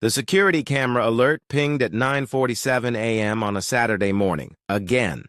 The security camera alert pinged at 9:47 a.m. on a Saturday morning. Again.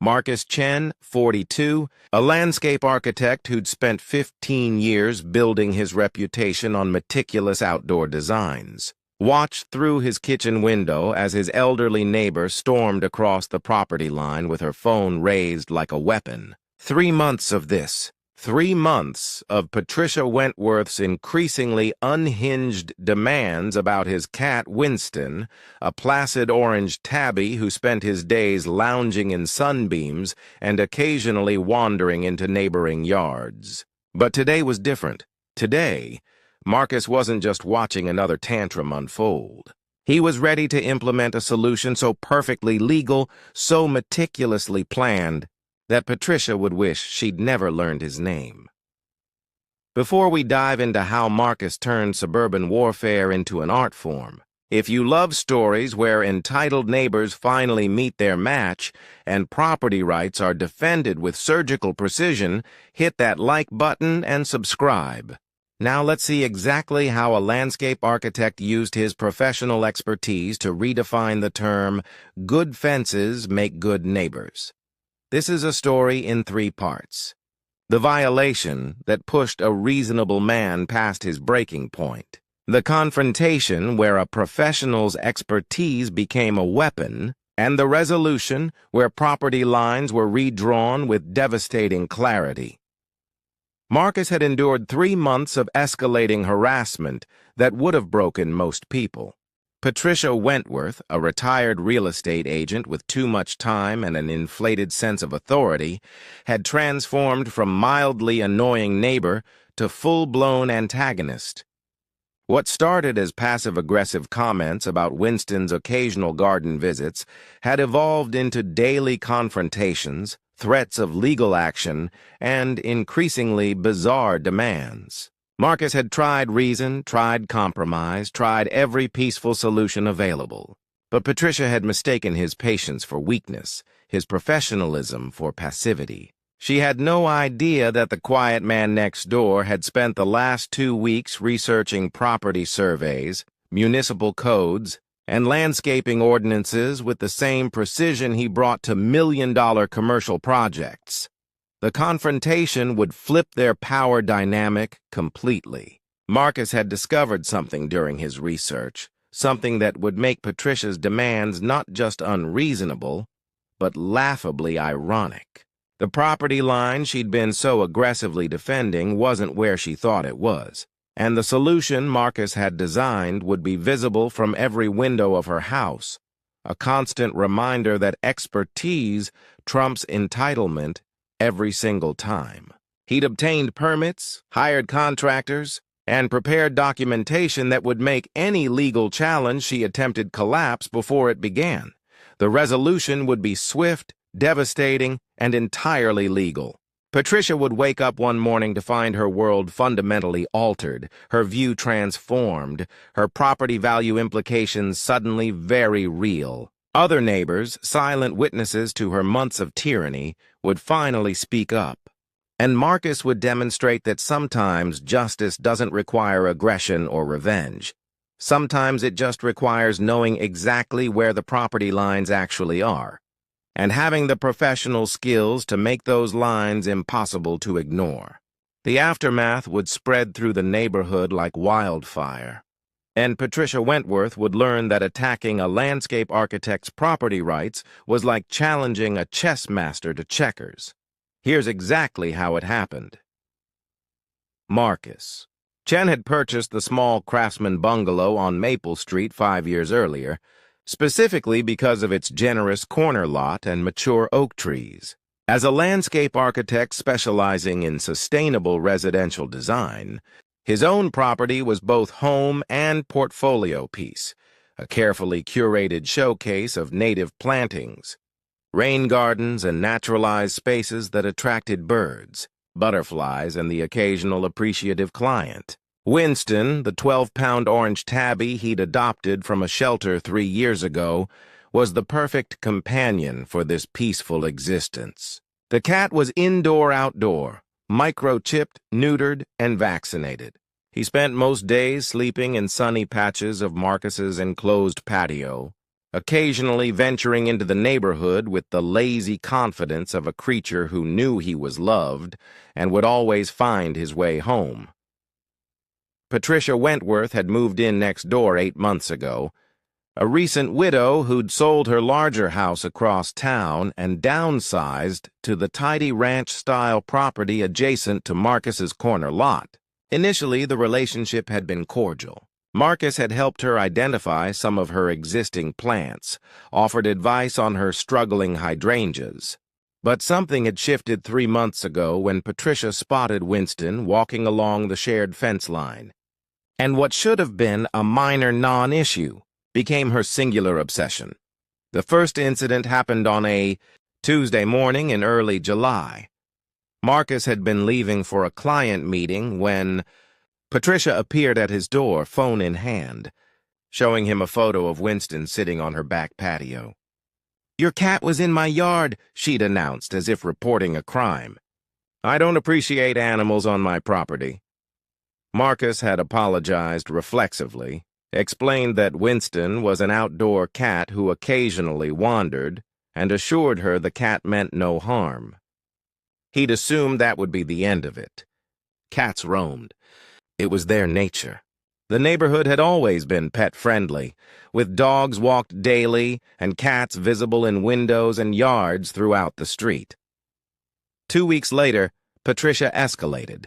Marcus Chen, 42, a landscape architect who'd spent 15 years building his reputation on meticulous outdoor designs, watched through his kitchen window as his elderly neighbor stormed across the property line with her phone raised like a weapon. 3 months of this. 3 months of Patricia Wentworth's increasingly unhinged demands about his cat Winston, a placid orange tabby who spent his days lounging in sunbeams and occasionally wandering into neighboring yards. But today was different. Today, Marcus wasn't just watching another tantrum unfold. He was ready to implement a solution so perfectly legal, so meticulously planned, that Patricia would wish she'd never learned his name. Before we dive into how Marcus turned suburban warfare into an art form, if you love stories where entitled neighbors finally meet their match and property rights are defended with surgical precision, hit that like button and subscribe. Now let's see exactly how a landscape architect used his professional expertise to redefine the term, "good fences make good neighbors." This is a story in 3 parts. The violation that pushed a reasonable man past his breaking point. The confrontation where a professional's expertise became a weapon. And the resolution where property lines were redrawn with devastating clarity. Marcus had endured 3 months of escalating harassment that would have broken most people. Patricia Wentworth, a retired real estate agent with too much time and an inflated sense of authority, had transformed from mildly annoying neighbor to full-blown antagonist. What started as passive-aggressive comments about Winston's occasional garden visits had evolved into daily confrontations, threats of legal action, and increasingly bizarre demands. Marcus had tried reason, tried compromise, tried every peaceful solution available. But Patricia had mistaken his patience for weakness, his professionalism for passivity. She had no idea that the quiet man next door had spent the last 2 weeks researching property surveys, municipal codes, and landscaping ordinances with the same precision he brought to million-dollar commercial projects. The confrontation would flip their power dynamic completely. Marcus had discovered something during his research, something that would make Patricia's demands not just unreasonable, but laughably ironic. The property line she'd been so aggressively defending wasn't where she thought it was, and the solution Marcus had designed would be visible from every window of her house, a constant reminder that expertise trumps entitlement every single time. He'd obtained permits, hired contractors, and prepared documentation that would make any legal challenge she attempted collapse before it began. The resolution would be swift, devastating, and entirely legal. Patricia would wake up one morning to find her world fundamentally altered, her view transformed, her property value implications suddenly very real. Other neighbors, silent witnesses to her months of tyranny, would finally speak up. And Marcus would demonstrate that sometimes justice doesn't require aggression or revenge. Sometimes it just requires knowing exactly where the property lines actually are, and having the professional skills to make those lines impossible to ignore. The aftermath would spread through the neighborhood like wildfire. And Patricia Wentworth would learn that attacking a landscape architect's property rights was like challenging a chess master to checkers. Here's exactly how it happened. Marcus. Chen had purchased the small craftsman bungalow on Maple Street 5 years earlier, specifically because of its generous corner lot and mature oak trees. As a landscape architect specializing in sustainable residential design, his own property was both home and portfolio piece, a carefully curated showcase of native plantings, rain gardens, and naturalized spaces that attracted birds, butterflies, and the occasional appreciative client. Winston, the 12-pound orange tabby he'd adopted from a shelter 3 years ago, was the perfect companion for this peaceful existence. The cat was indoor-outdoor, microchipped, neutered, and vaccinated. He spent most days sleeping in sunny patches of Marcus's enclosed patio, occasionally venturing into the neighborhood with the lazy confidence of a creature who knew he was loved and would always find his way home. Patricia Wentworth had moved in next door 8 months ago, a recent widow who'd sold her larger house across town and downsized to the tidy ranch-style property adjacent to Marcus's corner lot. Initially, the relationship had been cordial. Marcus had helped her identify some of her existing plants, offered advice on her struggling hydrangeas. But something had shifted 3 months ago when Patricia spotted Winston walking along the shared fence line. And what should have been a minor non-issue became her singular obsession. The first incident happened on a Tuesday morning in early July. Marcus had been leaving for a client meeting when Patricia appeared at his door, phone in hand, showing him a photo of Winston sitting on her back patio. "Your cat was in my yard," she'd announced, as if reporting a crime. "I don't appreciate animals on my property." Marcus had apologized reflexively, explained that Winston was an outdoor cat who occasionally wandered, and assured her the cat meant no harm. He'd assumed that would be the end of it. Cats roamed. It was their nature. The neighborhood had always been pet-friendly, with dogs walked daily and cats visible in windows and yards throughout the street. 2 weeks later, Patricia escalated.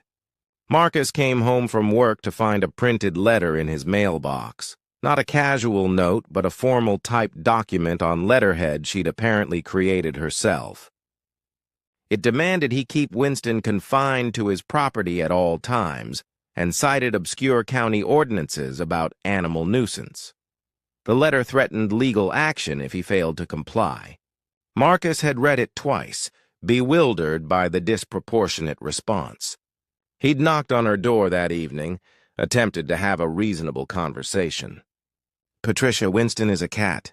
Marcus came home from work to find a printed letter in his mailbox. Not a casual note, but a formal typed document on letterhead she'd apparently created herself. It demanded he keep Winston confined to his property at all times, and cited obscure county ordinances about animal nuisance. The letter threatened legal action if he failed to comply. Marcus had read it twice, bewildered by the disproportionate response. He'd knocked on her door that evening, attempted to have a reasonable conversation. "Patricia, Winston is a cat.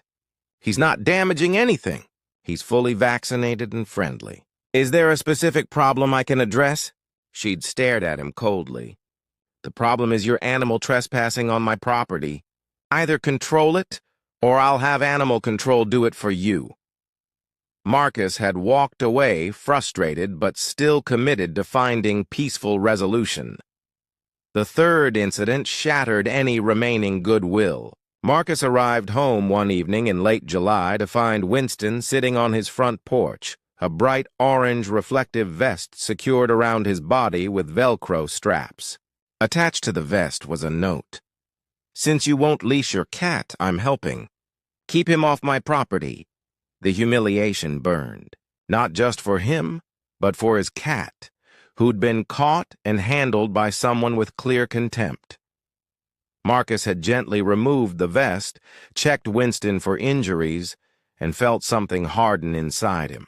He's not damaging anything. He's fully vaccinated and friendly. Is there a specific problem I can address?" She'd stared at him coldly. "The problem is your animal trespassing on my property. Either control it, or I'll have animal control do it for you." Marcus had walked away, frustrated but still committed to finding peaceful resolution. The third incident shattered any remaining goodwill. Marcus arrived home one evening in late July to find Winston sitting on his front porch, a bright orange reflective vest secured around his body with Velcro straps. Attached to the vest was a note. "Since you won't leash your cat, I'm helping. Keep him off my property." The humiliation burned, not just for him, but for his cat, who'd been caught and handled by someone with clear contempt. Marcus had gently removed the vest, checked Winston for injuries, and felt something harden inside him.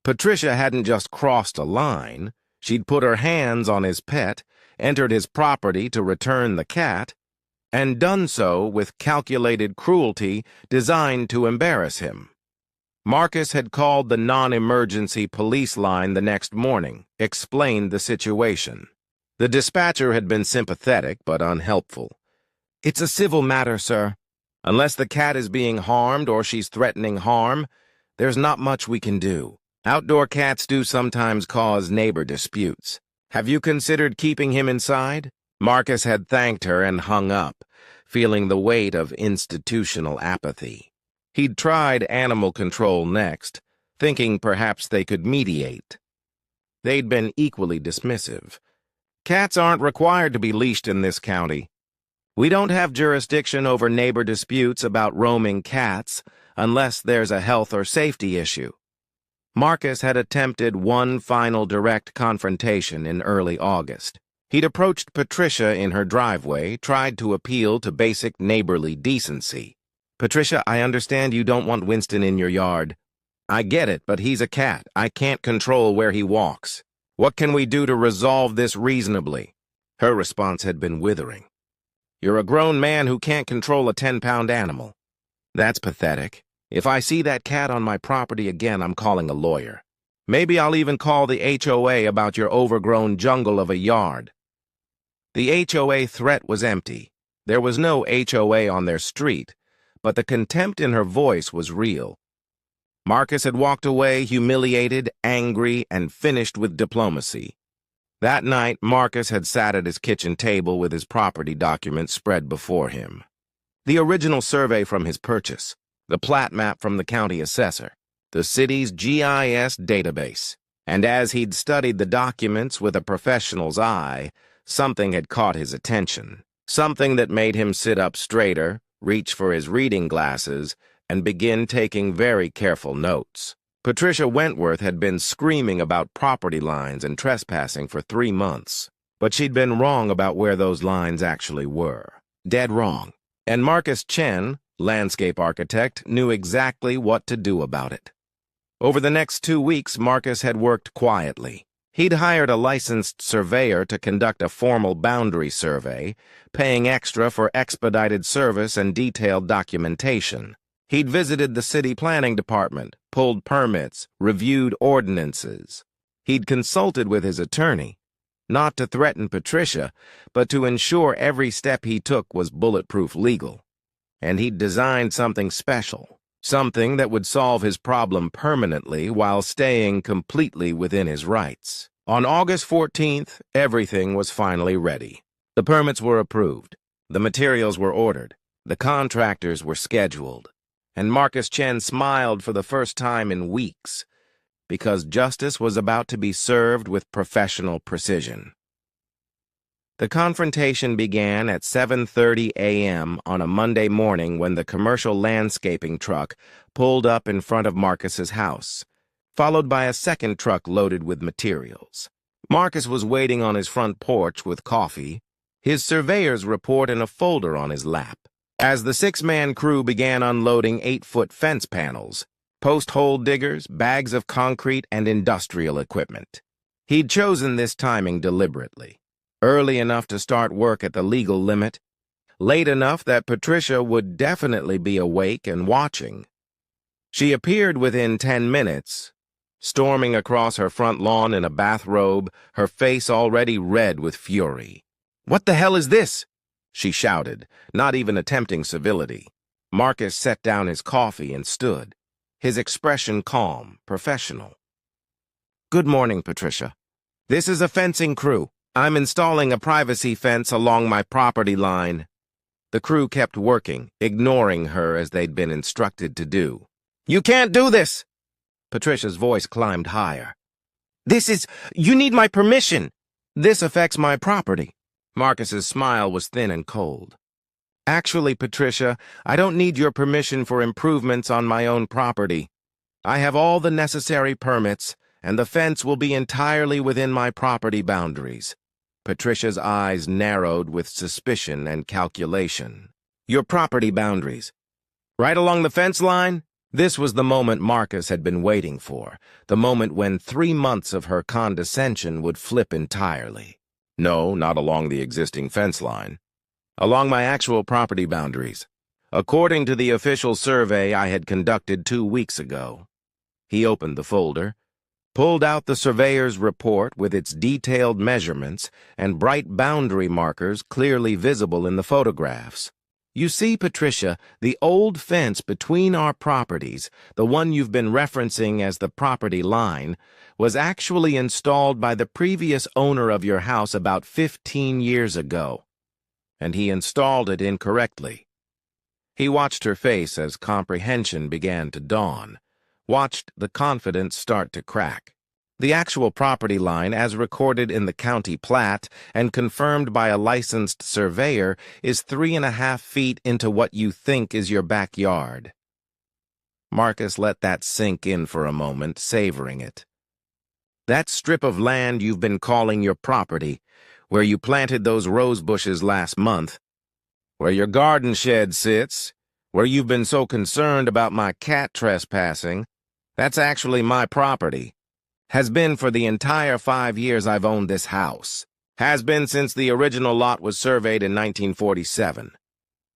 Patricia hadn't just crossed a line. She'd put her hands on his pet, entered his property to return the cat, and done so with calculated cruelty designed to embarrass him. Marcus had called the non-emergency police line the next morning, explained the situation. The dispatcher had been sympathetic but unhelpful. "It's a civil matter, sir. Unless the cat is being harmed or she's threatening harm, there's not much we can do. Outdoor cats do sometimes cause neighbor disputes. Have you considered keeping him inside?" Marcus had thanked her and hung up, feeling the weight of institutional apathy. He'd tried animal control next, thinking perhaps they could mediate. They'd been equally dismissive. "Cats aren't required to be leashed in this county. We don't have jurisdiction over neighbor disputes about roaming cats unless there's a health or safety issue." Marcus had attempted one final direct confrontation in early August. He'd approached Patricia in her driveway, tried to appeal to basic neighborly decency. "Patricia, I understand you don't want Winston in your yard. I get it, but he's a cat. I can't control where he walks. What can we do to resolve this reasonably?" Her response had been withering. "You're a grown man who can't control a 10-pound animal. That's pathetic. If I see that cat on my property again, I'm calling a lawyer. Maybe I'll even call the HOA about your overgrown jungle of a yard." The HOA threat was empty. There was no HOA on their street, but the contempt in her voice was real. Marcus had walked away humiliated, angry, and finished with diplomacy. That night, Marcus had sat at his kitchen table with his property documents spread before him. The original survey from his purchase, the plat map from the county assessor, the city's GIS database. And as he'd studied the documents with a professional's eye, something had caught his attention. Something that made him sit up straighter, reach for his reading glasses, and begin taking very careful notes. Patricia Wentworth had been screaming about property lines and trespassing for 3 months, but she'd been wrong about where those lines actually were. Dead wrong. And Marcus Chen, landscape architect, knew exactly what to do about it. Over the next 2 weeks, Marcus had worked quietly. He'd hired a licensed surveyor to conduct a formal boundary survey, paying extra for expedited service and detailed documentation. He'd visited the city planning department, pulled permits, reviewed ordinances. He'd consulted with his attorney, not to threaten Patricia, but to ensure every step he took was bulletproof legal. And he'd designed something special, something that would solve his problem permanently while staying completely within his rights. On August 14th, everything was finally ready. The permits were approved, the materials were ordered, the contractors were scheduled, and Marcus Chen smiled for the first time in weeks, because justice was about to be served with professional precision. The confrontation began at 7:30 a.m. on a Monday morning when the commercial landscaping truck pulled up in front of Marcus's house, followed by a second truck loaded with materials. Marcus was waiting on his front porch with coffee, his surveyor's report in a folder on his lap, as the 6-man crew began unloading 8-foot fence panels, post-hole diggers, bags of concrete, and industrial equipment. He'd chosen this timing deliberately. Early enough to start work at the legal limit, late enough that Patricia would definitely be awake and watching. She appeared within 10 minutes, storming across her front lawn in a bathrobe, her face already red with fury. "What the hell is this?" she shouted, not even attempting civility. Marcus set down his coffee and stood, his expression calm, professional. "Good morning, Patricia. This is a fencing crew. I'm installing a privacy fence along my property line." The crew kept working, ignoring her as they'd been instructed to do. "You can't do this!" Patricia's voice climbed higher. You need my permission. This affects my property." Marcus's smile was thin and cold. "Actually, Patricia, I don't need your permission for improvements on my own property. I have all the necessary permits, and the fence will be entirely within my property boundaries." Patricia's eyes narrowed with suspicion and calculation. "Your property boundaries? Right along the fence line?" This was the moment Marcus had been waiting for, the moment when 3 months of her condescension would flip entirely. "No, not along the existing fence line. Along my actual property boundaries, according to the official survey I had conducted 2 weeks ago." He opened the folder, pulled out the surveyor's report with its detailed measurements and bright boundary markers clearly visible in the photographs. "You see, Patricia, the old fence between our properties, the one you've been referencing as the property line, was actually installed by the previous owner of your house about 15 years ago. And he installed it incorrectly." He watched her face as comprehension began to dawn, watched the confidence start to crack. The actual property line, as recorded in the county plat and confirmed by a licensed surveyor, is 3.5 feet into what you think is your backyard. Marcus let that sink in for a moment, savoring it. "That strip of land you've been calling your property, where you planted those rose bushes last month, where your garden shed sits, where you've been so concerned about my cat trespassing, that's actually my property. Has been for the entire 5 years I've owned this house. Has been since the original lot was surveyed in 1947.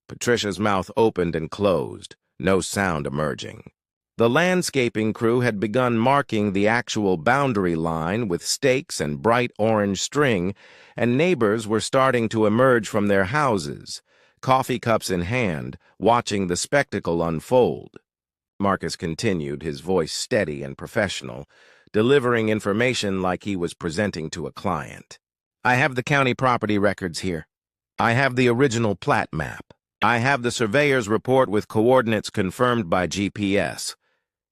Patricia's mouth opened and closed, no sound emerging. The landscaping crew had begun marking the actual boundary line with stakes and bright orange string, and neighbors were starting to emerge from their houses, coffee cups in hand, watching the spectacle unfold. Marcus continued, his voice steady and professional, delivering information like he was presenting to a client. I have the county property records here. I have the original plat map. I have the surveyor's report with coordinates confirmed by GPS.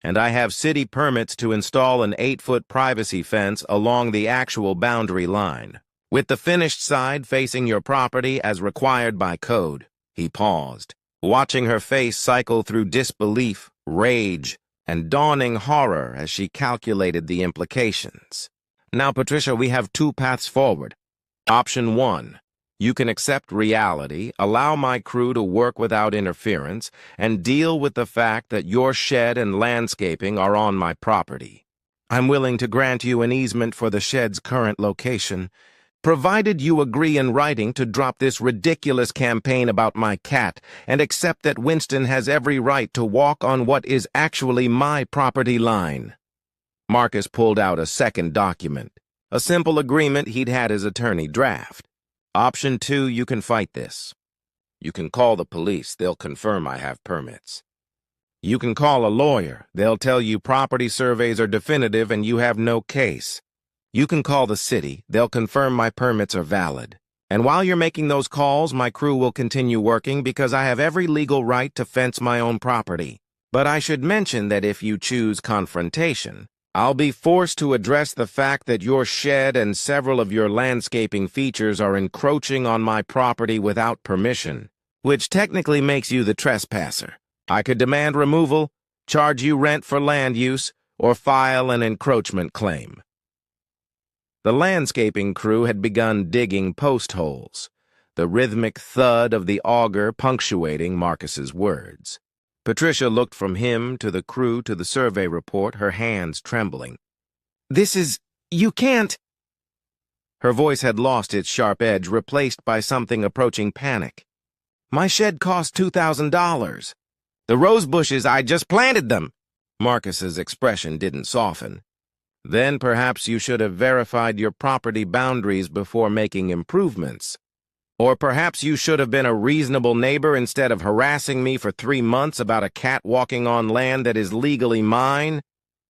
And I have city permits to install an 8-foot privacy fence along the actual boundary line, with the finished side facing your property as required by code. He paused, watching her face cycle through disbelief, rage, and dawning horror as she calculated the implications. Now, Patricia, we have two paths forward. Option 1. You can accept reality, allow my crew to work without interference, and deal with the fact that your shed and landscaping are on my property. I'm willing to grant you an easement for the shed's current location, provided you agree in writing to drop this ridiculous campaign about my cat and accept that Winston has every right to walk on what is actually my property line. Marcus pulled out a second document, a simple agreement he'd had his attorney draft. Option 2, you can fight this. You can call the police, they'll confirm I have permits. You can call a lawyer, they'll tell you property surveys are definitive and you have no case. You can call the city, they'll confirm my permits are valid. And while you're making those calls, my crew will continue working because I have every legal right to fence my own property. But I should mention that if you choose confrontation, I'll be forced to address the fact that your shed and several of your landscaping features are encroaching on my property without permission, which technically makes you the trespasser. I could demand removal, charge you rent for land use, or file an encroachment claim. The landscaping crew had begun digging post holes, the rhythmic thud of the auger punctuating Marcus's words. Patricia looked from him to the crew to the survey report, her hands trembling. You can't. Her voice had lost its sharp edge, replaced by something approaching panic. My shed cost $2,000. The rose bushes, I just planted them. Marcus's expression didn't soften. Then perhaps you should have verified your property boundaries before making improvements. Or perhaps you should have been a reasonable neighbor instead of harassing me for 3 months about a cat walking on land that is legally mine.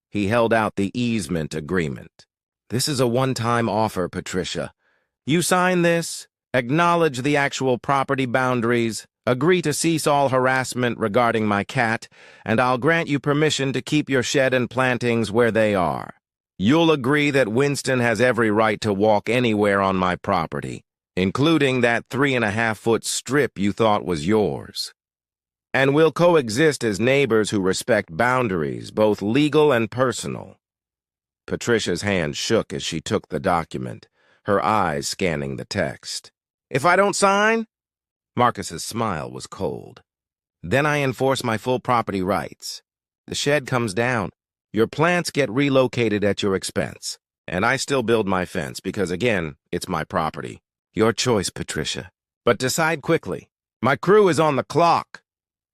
He held out the easement agreement. This is a one-time offer, Patricia. You sign this, acknowledge the actual property boundaries, agree to cease all harassment regarding my cat, and I'll grant you permission to keep your shed and plantings where they are. You'll agree that Winston has every right to walk anywhere on my property, including that 3.5-foot strip you thought was yours. And we'll coexist as neighbors who respect boundaries, both legal and personal. Patricia's hand shook as she took the document, her eyes scanning the text. If I don't sign? Marcus's smile was cold. Then I enforce my full property rights. The shed comes down. Your plants get relocated at your expense. And I still build my fence because, again, it's my property. Your choice, Patricia. But decide quickly. My crew is on the clock.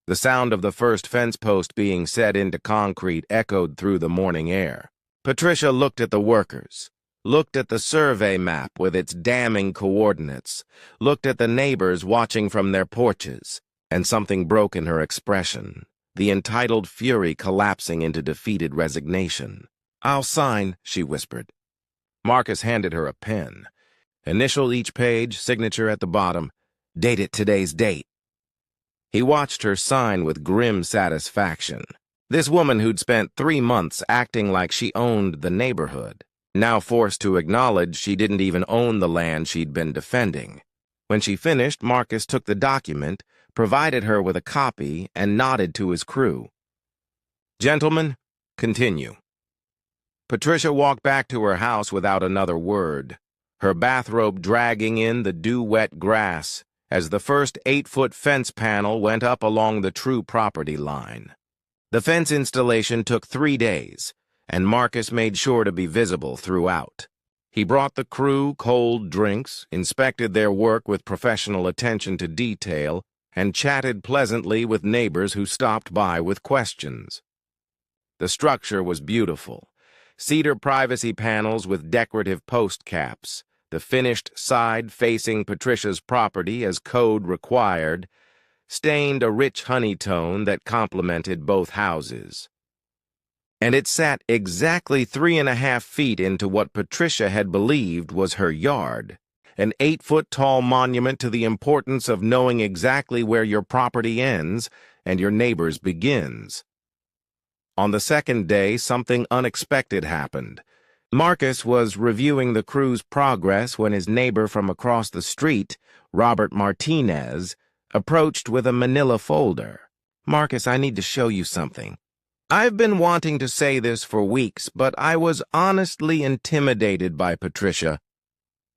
The sound of the first fence post being set into concrete echoed through the morning air. Patricia looked at the workers, looked at the survey map with its damning coordinates, looked at the neighbors watching from their porches, and something broke in her expression, the entitled fury collapsing into defeated resignation. I'll sign, she whispered. Marcus handed her a pen. Initial each page, signature at the bottom, date it today's date. He watched her sign with grim satisfaction. This woman who'd spent 3 months acting like she owned the neighborhood, now forced to acknowledge she didn't even own the land she'd been defending. When she finished, Marcus took the document, provided her with a copy, and nodded to his crew. Gentlemen, continue. Patricia walked back to her house without another word, her bathrobe dragging in the dew-wet grass as the first 8-foot fence panel went up along the true property line. The fence installation took 3 days, and Marcus made sure to be visible throughout. He brought the crew cold drinks, inspected their work with professional attention to detail, and chatted pleasantly with neighbors who stopped by with questions. The structure was beautiful. Cedar privacy panels with decorative post caps, the finished side facing Patricia's property as code required, stained a rich honey tone that complemented both houses. And it sat exactly 3.5 feet into what Patricia had believed was her yard, an 8-foot-tall monument to the importance of knowing exactly where your property ends and your neighbor's begins. On the second day, something unexpected happened. Marcus was reviewing the crew's progress when his neighbor from across the street, Robert Martinez, approached with a manila folder. "Marcus, I need to show you something. I've been wanting to say this for weeks, but I was honestly intimidated by Patricia."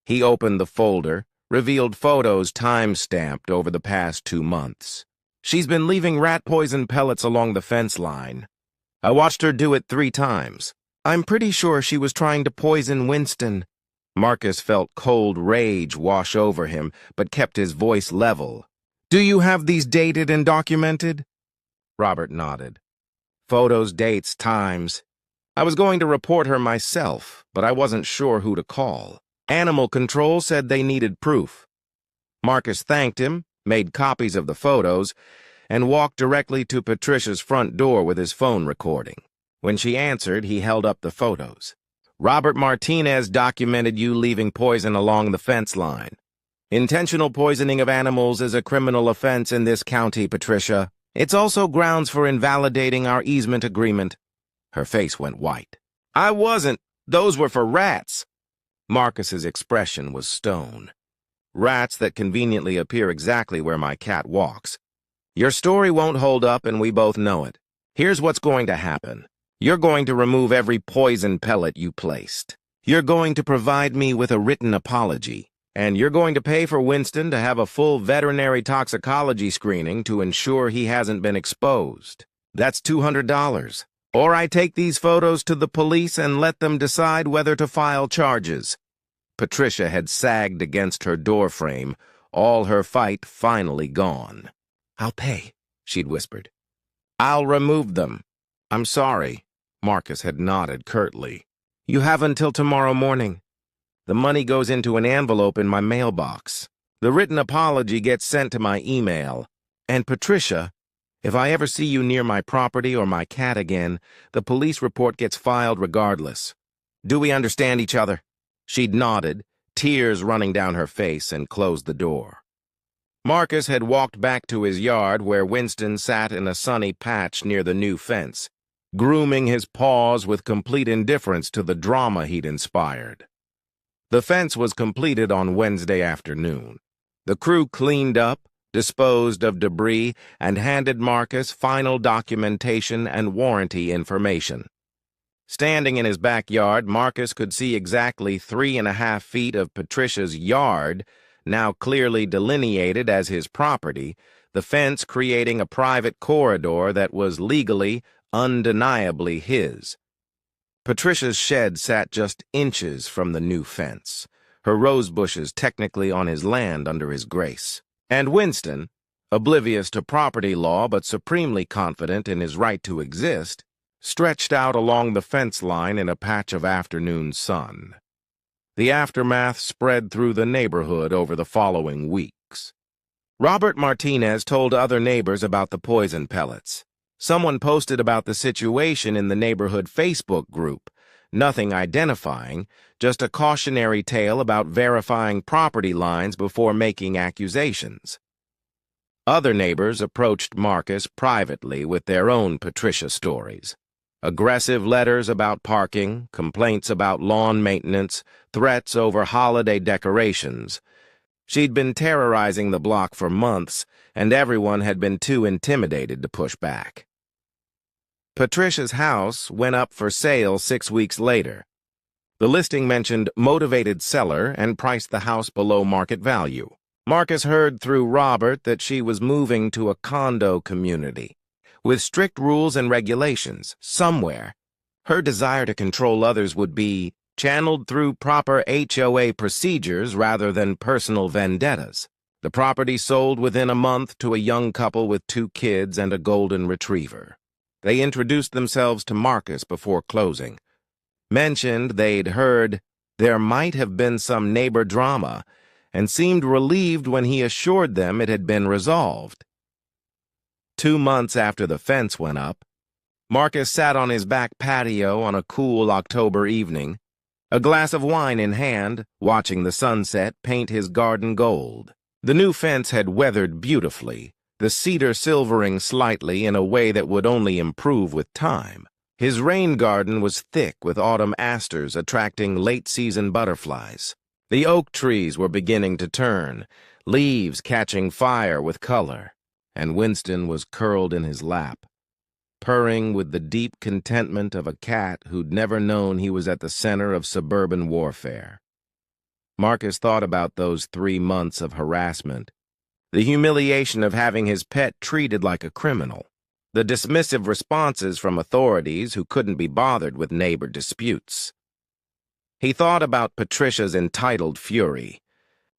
He opened the folder, revealed photos time-stamped over the past 2 months. "She's been leaving rat poison pellets along the fence line. I watched her do it 3 times. I'm pretty sure she was trying to poison Winston." Marcus felt cold rage wash over him, but kept his voice level. "Do you have these dated and documented?" Robert nodded. "Photos, dates, times. I was going to report her myself, but I wasn't sure who to call. Animal Control said they needed proof." Marcus thanked him, made copies of the photos, and walked directly to Patricia's front door with his phone recording. When she answered, he held up the photos. "Robert Martinez documented you leaving poison along the fence line. Intentional poisoning of animals is a criminal offense in this county, Patricia. It's also grounds for invalidating our easement agreement." Her face went white. "I wasn't. Those were for rats." Marcus's expression was stone. "Rats that conveniently appear exactly where my cat walks. Your story won't hold up, and we both know it. Here's what's going to happen. You're going to remove every poison pellet you placed. You're going to provide me with a written apology, and you're going to pay for Winston to have a full veterinary toxicology screening to ensure he hasn't been exposed. That's $200. Or I take these photos to the police and let them decide whether to file charges." Patricia had sagged against her doorframe, all her fight finally gone. "I'll pay," she'd whispered. "I'll remove them." "I'm sorry." Marcus had nodded curtly. "You have until tomorrow morning. The money goes into an envelope in my mailbox. The written apology gets sent to my email. And Patricia, if I ever see you near my property or my cat again, the police report gets filed regardless. Do we understand each other?" She'd nodded, tears running down her face, and closed the door. Marcus had walked back to his yard where Winston sat in a sunny patch near the new fence, grooming his paws with complete indifference to the drama he'd inspired. The fence was completed on Wednesday afternoon. The crew cleaned up, disposed of debris, and handed Marcus final documentation and warranty information. Standing in his backyard, Marcus could see exactly 3.5 feet of Patricia's yard, now clearly delineated as his property, the fence creating a private corridor that was legally, undeniably his. Patricia's shed sat just inches from the new fence, her rose bushes technically on his land under his grace. And Winston, oblivious to property law but supremely confident in his right to exist, stretched out along the fence line in a patch of afternoon sun. The aftermath spread through the neighborhood over the following weeks. Robert Martinez told other neighbors about the poison pellets. Someone posted about the situation in the neighborhood Facebook group, nothing identifying, just a cautionary tale about verifying property lines before making accusations. Other neighbors approached Marcus privately with their own Patricia stories. Aggressive letters about parking, complaints about lawn maintenance, threats over holiday decorations. She'd been terrorizing the block for months, and everyone had been too intimidated to push back. Patricia's house went up for sale 6 weeks later. The listing mentioned motivated seller and priced the house below market value. Marcus heard through Robert that she was moving to a condo community, with strict rules and regulations, somewhere. Her desire to control others would be channeled through proper HOA procedures rather than personal vendettas. The property sold within a month to a young couple with 2 kids and a golden retriever. They introduced themselves to Marcus before closing. Mentioned they'd heard there might have been some neighbor drama, and seemed relieved when he assured them it had been resolved. 2 months after the fence went up, Marcus sat on his back patio on a cool October evening, a glass of wine in hand, watching the sunset paint his garden gold. The new fence had weathered beautifully, the cedar silvering slightly in a way that would only improve with time. His rain garden was thick with autumn asters attracting late-season butterflies. The oak trees were beginning to turn, leaves catching fire with color, and Winston was curled in his lap, purring with the deep contentment of a cat who'd never known he was at the center of suburban warfare. Marcus thought about those 3 months of harassment, the humiliation of having his pet treated like a criminal, the dismissive responses from authorities who couldn't be bothered with neighbor disputes. He thought about Patricia's entitled fury,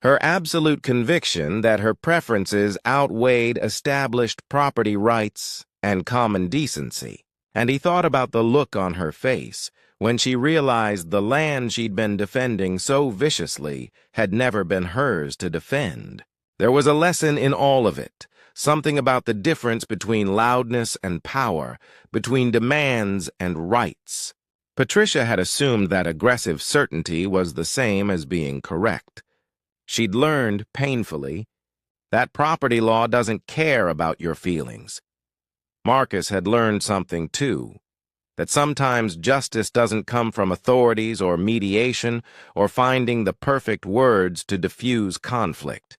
her absolute conviction that her preferences outweighed established property rights and common decency, and he thought about the look on her face when she realized the land she'd been defending so viciously had never been hers to defend. There was a lesson in all of it, something about the difference between loudness and power, between demands and rights. Patricia had assumed that aggressive certainty was the same as being correct. She'd learned, painfully, that property law doesn't care about your feelings. Marcus had learned something, too, that sometimes justice doesn't come from authorities or mediation or finding the perfect words to diffuse conflict.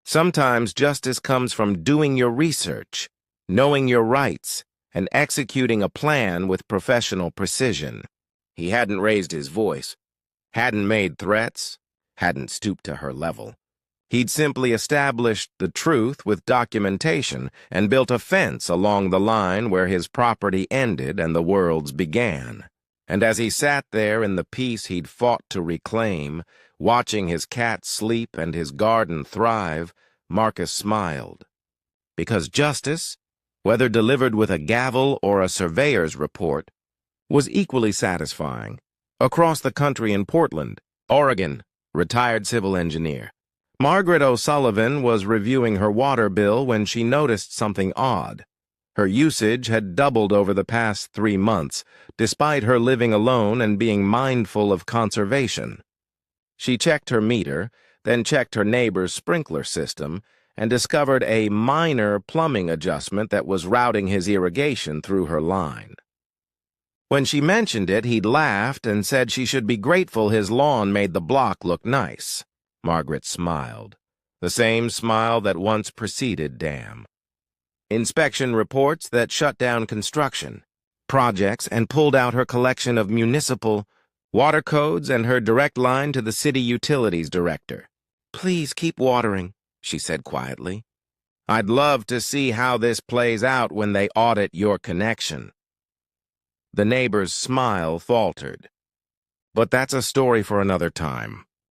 Sometimes justice comes from doing your research, knowing your rights, and executing a plan with professional precision. He hadn't raised his voice, hadn't made threats, hadn't stooped to her level. He'd simply established the truth with documentation and built a fence along the line where his property ended and the world's began. And as he sat there in the peace he'd fought to reclaim, watching his cat sleep and his garden thrive, Marcus smiled. Because justice, whether delivered with a gavel or a surveyor's report, was equally satisfying. Across the country in Portland, Oregon, retired civil engineer, Margaret O'Sullivan was reviewing her water bill when she noticed something odd. Her usage had doubled over the past 3 months, despite her living alone and being mindful of conservation. She checked her meter, then checked her neighbor's sprinkler system, and discovered a minor plumbing adjustment that was routing his irrigation through her line. When she mentioned it, he'd laughed and said she should be grateful his lawn made the block look nice. Margaret smiled, the same smile that once preceded damn. Inspection reports that shut down construction, projects, and pulled out her collection of municipal water codes and her direct line to the city utilities director. "Please keep watering," she said quietly. "I'd love to see how this plays out when they audit your connection." The neighbor's smile faltered. "But that's a story for another time."